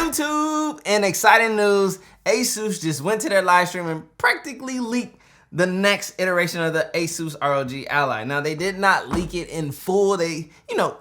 YouTube, and exciting news, Asus just went to their live stream and practically leaked the next iteration of the Asus ROG Ally. Now, they did not leak it in full. They,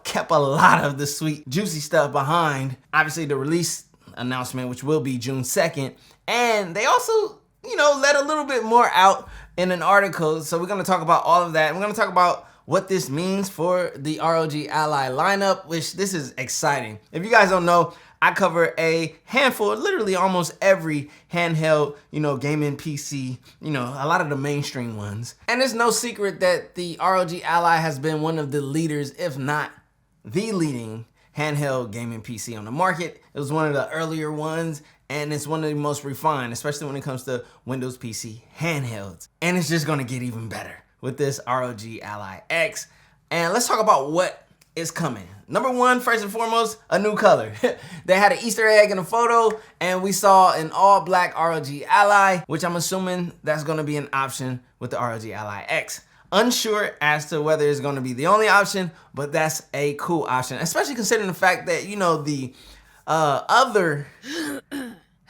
kept a lot of the sweet, juicy stuff behind. Obviously, the release announcement, which will be June 2nd. And they also, let a little bit more out in an article. So we're going to talk about all of that. We're going to talk about what this means for the ROG Ally lineup, which this is exciting. If you guys don't know, I cover a handful, literally almost every handheld, gaming PC, a lot of the mainstream ones. And it's no secret that the ROG Ally has been one of the leaders, if not the leading handheld gaming PC on the market. It was one of the earlier ones, and it's one of the most refined, especially when it comes to Windows PC handhelds. And it's just gonna get even better with this ROG Ally X. And let's talk about what is coming. Number one, first and foremost, a new color. They had an Easter egg in a photo, and we saw an all black ROG Ally, which I'm assuming that's gonna be an option with the ROG Ally X. Unsure as to whether it's gonna be the only option, but that's a cool option, especially considering the fact that, the other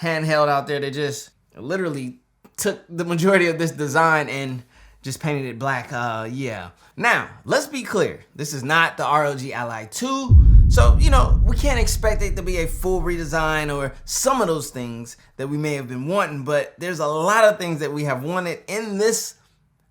handheld out there that just literally took the majority of this design and just painted it black. Yeah. Now, let's be clear. This is not the ROG Ally 2. So, we can't expect it to be a full redesign or some of those things that we may have been wanting, but there's a lot of things that we have wanted in this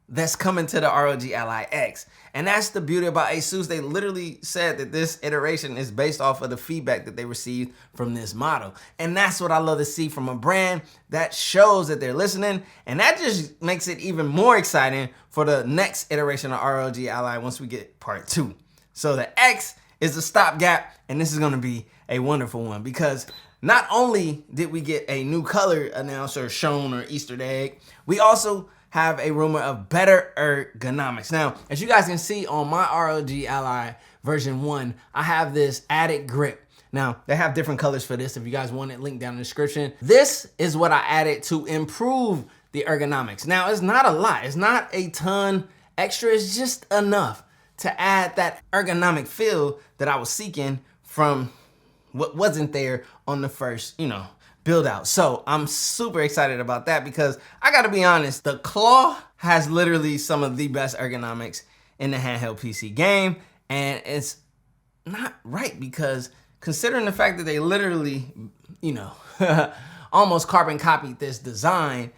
that's coming to the ROG Ally X. And that's the beauty about Asus. They literally said that this iteration is based off of the feedback that they received from this model. And that's what I love to see from a brand that shows that they're listening. And that just makes it even more exciting for the next iteration of ROG Ally once we get part 2. So the X is a stopgap, and this is gonna be a wonderful one because not only did we get a new color announced or shown or Easter egg, we also have a rumor of better ergonomics. Now, as you guys can see on my ROG Ally version 1, I have this added grip. Now, they have different colors for this. If you guys want it, link down in the description. This is what I added to improve the ergonomics. Now, it's not a lot. It's not a ton extra. It's just enough to add that ergonomic feel that I was seeking from what wasn't there on the first, build out. So I'm super excited about that because I gotta be honest, the Claw has literally some of the best ergonomics in the handheld PC game. And it's not right because considering the fact that they literally, almost carbon copied this design,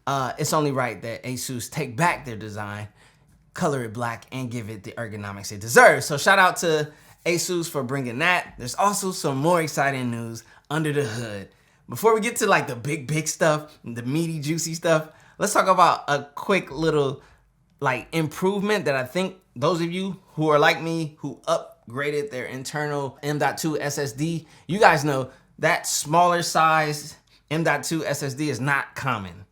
it's only right that Asus take back their design, color it black, and give it the ergonomics it deserves. So shout out to Asus for bringing that. There's also some more exciting news under the hood. Before we get to the big stuff, the meaty, juicy stuff, let's talk about a quick little improvement that I think those of you who are like me, who upgraded their internal M.2 SSD, you guys know that smaller size M.2 SSD is not common.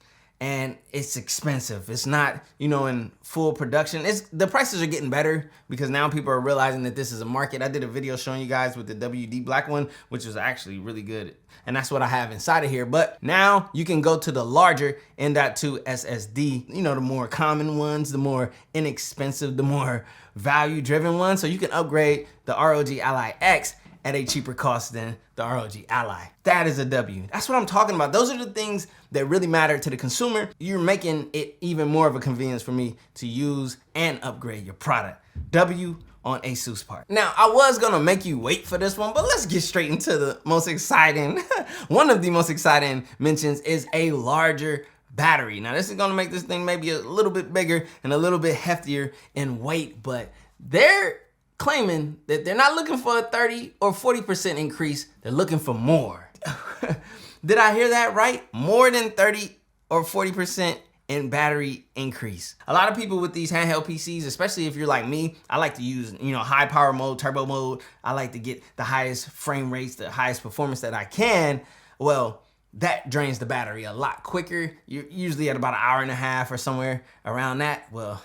And it's expensive. It's not, in full production. The prices are getting better because now people are realizing that this is a market. I did a video showing you guys with the WD black one, which was actually really good. And that's what I have inside of here. But now you can go to the larger M.2 SSD, the more common ones, the more inexpensive, the more value-driven ones. So you can upgrade the ROG Ally X at a cheaper cost than the ROG Ally. That is a W. That's what I'm talking about. Those are the things that really matter to the consumer. You're making it even more of a convenience for me to use and upgrade your product. W on Asus part. Now, I was gonna make you wait for this one, but let's get straight into the most exciting, one of the most exciting mentions is a larger battery. Now, this is gonna make this thing maybe a little bit bigger and a little bit heftier in weight, but they're claiming that they're not looking for a 30 or 40% increase, they're looking for more. Did I hear that right? More than 30 or 40% in battery increase. A lot of people with these handheld PCs, especially if you're like me, I like to use, high power mode, turbo mode. I like to get the highest frame rates, the highest performance that I can. Well, that drains the battery a lot quicker. You're usually at about an hour and a half or somewhere around that. Well,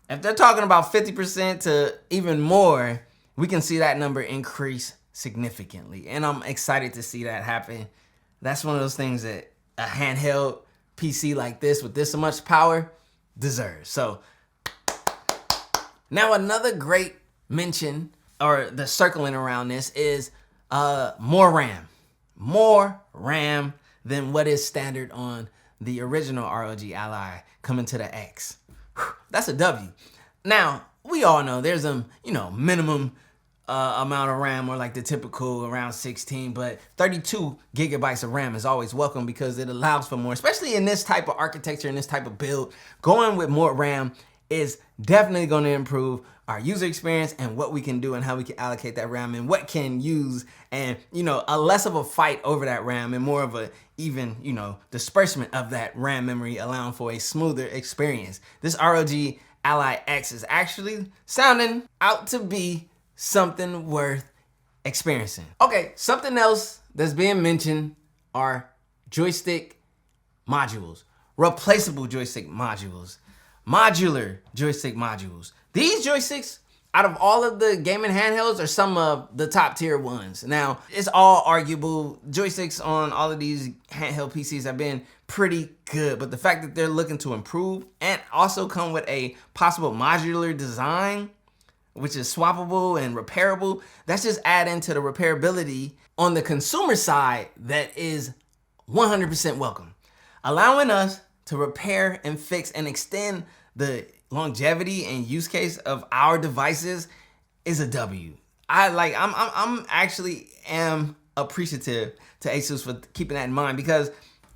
if they're talking about 50% to even more, we can see that number increase significantly. And I'm excited to see that happen. That's one of those things that a handheld PC like this with this much power deserves. So now another great mention, or the circling around this, is more RAM. more RAM than what is standard on the original ROG Ally coming to the X. That's a W. Now, we all know there's a, minimum amount of RAM, or like the typical around 16, but 32 gigabytes of RAM is always welcome because it allows for more, especially in this type of architecture and this type of build. Going with more RAM is definitely going to improve our user experience and what we can do and how we can allocate that RAM and what can use, and a less of a fight over that RAM and more of a even disbursement of that RAM memory, allowing for a smoother experience. This ROG Ally X is actually sounding out to be something worth experiencing. Okay, something else that's being mentioned are joystick modules, replaceable joystick modules, modular joystick modules. These joysticks, out of all of the gaming handhelds, are some of the top tier ones. Now, it's all arguable. Joysticks on all of these handheld PCs have been pretty good, but the fact that they're looking to improve and also come with a possible modular design, which is swappable and repairable, that's just adding to the repairability on the consumer side that is 100% welcome. Allowing us to repair and fix and extend the longevity and use case of our devices is a W. I'm actually appreciative to Asus for keeping that in mind, because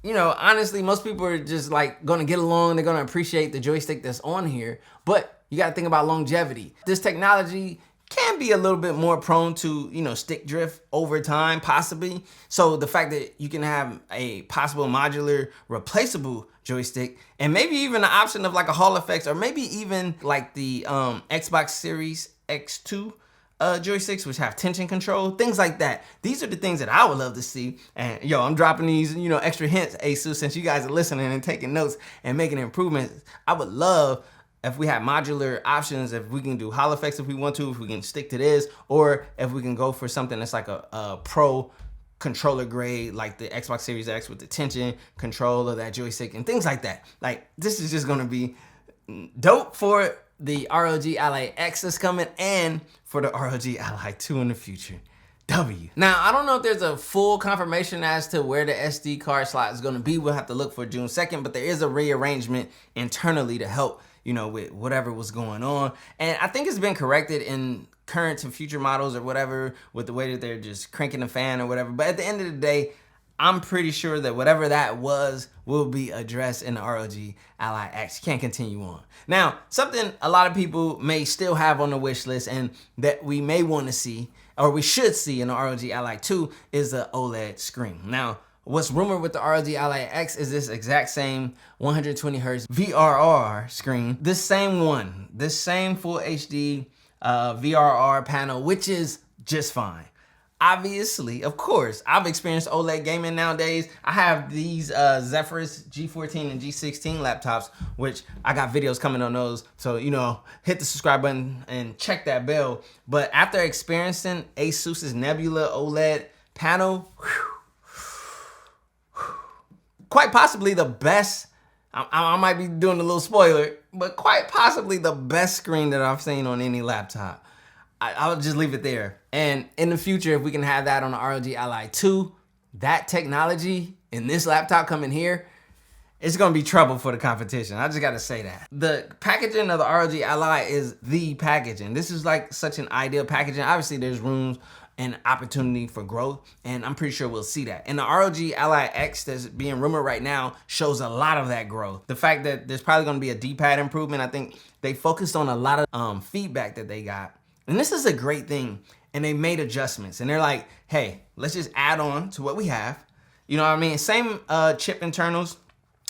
honestly, most people are just like gonna get along, they're gonna appreciate the joystick that's on here, but you gotta think about longevity. This technology can be a little bit more prone to, stick drift over time, possibly. So the fact that you can have a possible modular replaceable joystick, and maybe even the option of like a Hall effects, or maybe even like the Xbox Series X2 joysticks, which have tension control, things like that. These are the things that I would love to see. And I'm dropping these, extra hints, Asus, since you guys are listening and taking notes and making improvements. I would love if we have modular options, if we can do Hall effects if we want to, if we can stick to this, or if we can go for something that's like a pro controller grade, like the Xbox Series X with the tension control of that joystick and things like that. Like, this is just gonna be dope for the ROG Ally X that's coming and for the ROG Ally 2 in the future. W. Now, I don't know if there's a full confirmation as to where the SD card slot is gonna be. We'll have to look for June 2nd, but there is a rearrangement internally to help with whatever was going on. And I think it's been corrected in current to future models or whatever, with the way that they're just cranking the fan or whatever. But at the end of the day, I'm pretty sure that whatever that was will be addressed in the ROG Ally X. You can't continue on. Now, something a lot of people may still have on the wish list and that we may want to see, or we should see in the ROG Ally 2, is the OLED screen. Now, what's rumored with the ROG Ally X is this exact same 120 Hz VRR screen. This same one, this same full HD VRR panel, which is just fine. Obviously, of course, I've experienced OLED gaming nowadays. I have these Zephyrus G14 and G16 laptops, which I got videos coming on those. So, hit the subscribe button and check that bell. But after experiencing Asus's Nebula OLED panel, quite possibly the best, I might be doing a little spoiler, but quite possibly the best screen that I've seen on any laptop. I'll just leave it there. And in the future, if we can have that on the ROG Ally 2, that technology in this laptop coming here, it's gonna be trouble for the competition. I just gotta say that. The packaging of the ROG Ally is the packaging. This is like such an ideal packaging. Obviously, there's rooms and opportunity for growth, and I'm pretty sure we'll see that. And the ROG Ally X that's being rumored right now shows a lot of that growth. The fact that there's probably gonna be a D-pad improvement, I think they focused on a lot of feedback that they got. And this is a great thing. And they made adjustments. And they're like, hey, let's just add on to what we have. You know what I mean? Same chip internals,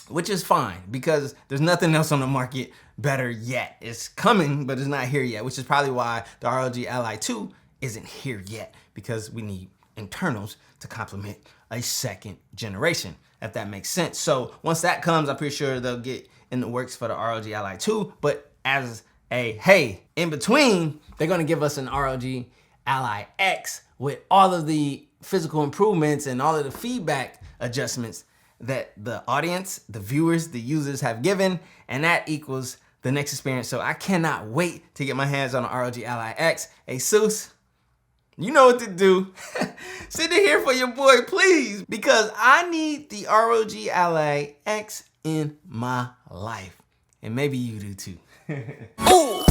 which is fine because there's nothing else on the market better yet. It's coming, but it's not here yet, which is probably why the ROG Ally 2 isn't here yet, because we need internals to complement a second generation, if that makes sense. So once that comes, I'm pretty sure they'll get in the works for the ROG Ally 2. But as in between, they're gonna give us an ROG Ally X with all of the physical improvements and all of the feedback adjustments that the audience, the viewers, the users have given, and that equals the next experience. So I cannot wait to get my hands on the ROG Ally X. Asus, you know what to do. Send it here for your boy, please, because I need the ROG Ally X in my life. And maybe you do too. Ooh.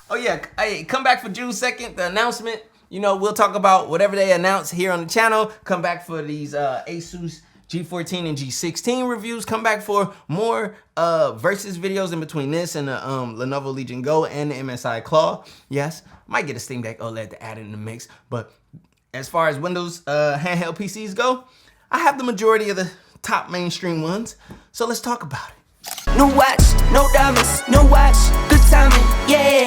Oh yeah, hey, come back for June 2nd, the announcement. You know, we'll talk about whatever they announce here on the channel. Come back for these Asus G14 and G16 reviews. Come back for more versus videos in between this and the Lenovo Legion Go and the MSI Claw. Yes, might get a Steam Deck OLED to add in the mix. But as far as Windows handheld PCs go, I have the majority of the top mainstream ones. So let's talk about it. New watch, no diamonds, no watch, good timing, yeah.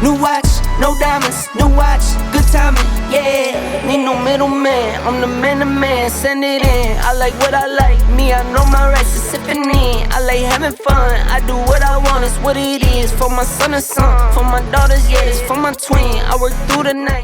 New watch, no diamonds, no watch, good timing, yeah. Need no middleman, I'm the man to man, send it in. I like what I like, me, I know my rights is sipping in. I like having fun, I do what I want, it's what it is. For my son and son, for my daughters, yeah, it's for my twin. I work through the night.